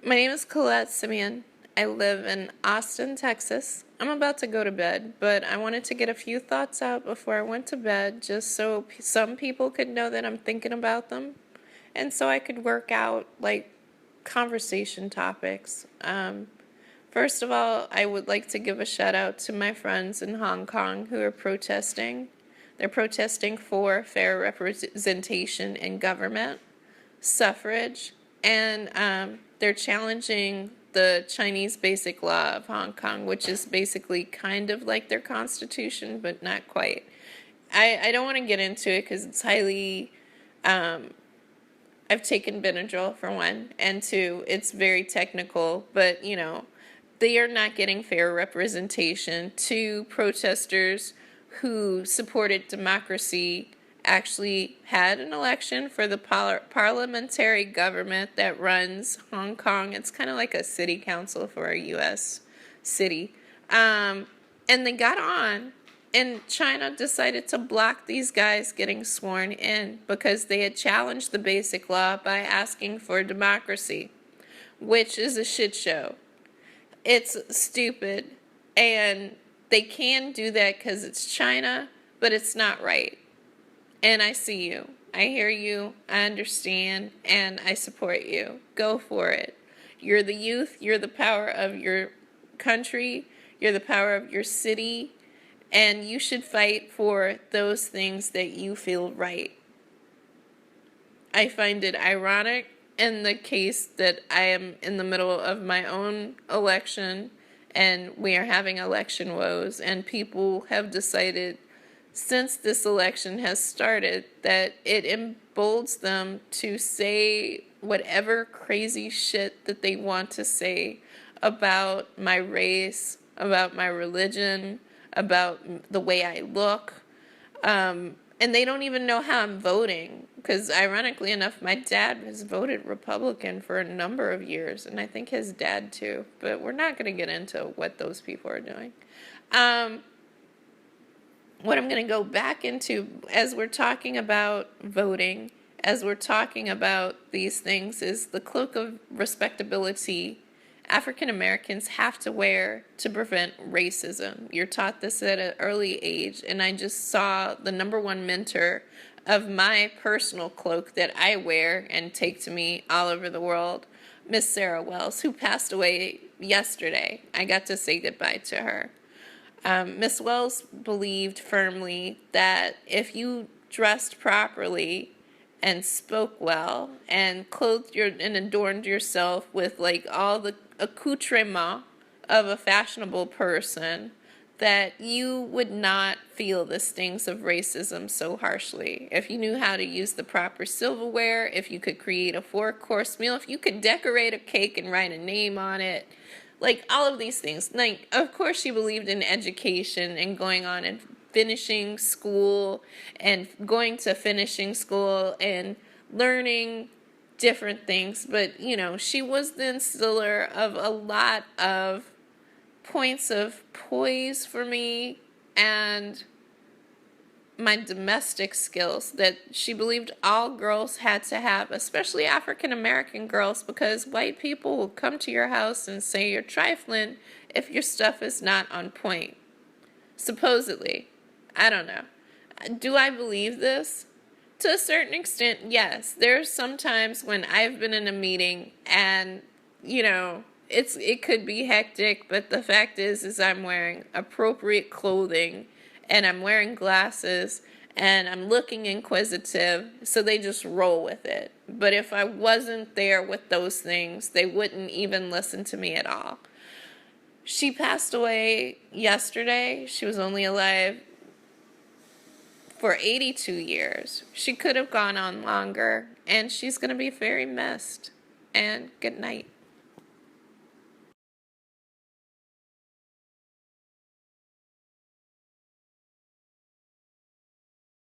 My name is Colette Simeon. I live in Austin, Texas. I'm about to go to bed, but I wanted to get a few thoughts out before I went to bed just so some people could know that I'm thinking about them and so I could work out like conversation topics. First of all, I would like to give a shout out to my friends in Hong Kong who are protesting. They're protesting for fair representation in government, suffrage, and they're challenging the Chinese Basic Law of Hong Kong, which is basically kind of like their constitution, but not quite. I don't want to get into it because it's highly. I've taken Benadryl for one, and two, it's very technical, but they are not getting fair representation. Two protesters who supported democracy actually had an election for the parliamentary government that runs Hong Kong. It's kind of like a city council for a U.S. city. And they got on, and China decided to block these guys getting sworn in because they had challenged the Basic Law by asking for democracy, which is a shit show. It's stupid, and they can do that because it's China, but it's not right. And I see you. I hear you. I understand. And I support you. Go for it. You're the youth. You're the power of your country. You're the power of your city. And you should fight for those things that you feel right. I find it ironic in the case that I am in the middle of my own election and we are having election woes, and people have decided since this election has started that it emboldens them to say whatever crazy shit that they want to say about my race, about my religion, about the way I look. And they don't even know how I'm voting, because ironically enough, my dad has voted Republican for a number of years, and I think his dad too, but we're not going to get into what those people are doing. What I'm going to go back into as we're talking about voting, as we're talking about these things, is the cloak of respectability African Americans have to wear to prevent racism. You're taught this at an early age, and I just saw the number one mentor of my personal cloak that I wear and take to me all over the world, Miss Sarah Wells, who passed away yesterday. I got to say goodbye to her. Miss Wells believed firmly that if you dressed properly and spoke well and clothed and adorned yourself with like all the accoutrement of a fashionable person, that you would not feel the stings of racism so harshly. If you knew how to use the proper silverware, if you could create a 4-course meal, if you could decorate a cake and write a name on it, like all of these things. Like, of course she believed in education and going on and finishing school and going to finishing school and learning different things, but she was the instiller of a lot of points of poise for me and my domestic skills that she believed all girls had to have, especially African American girls, because white people will come to your house and say you're trifling if your stuff is not on point. Supposedly. I don't know. Do I believe this? To a certain extent, yes. There's some times when I've been in a meeting and, it could be hectic, but the fact is I'm wearing appropriate clothing and I'm wearing glasses and I'm looking inquisitive, so they just roll with it. But if I wasn't there with those things, they wouldn't even listen to me at all. She passed away yesterday. She was only alive for 82 years. She could have gone on longer, and she's going to be very missed. And good night.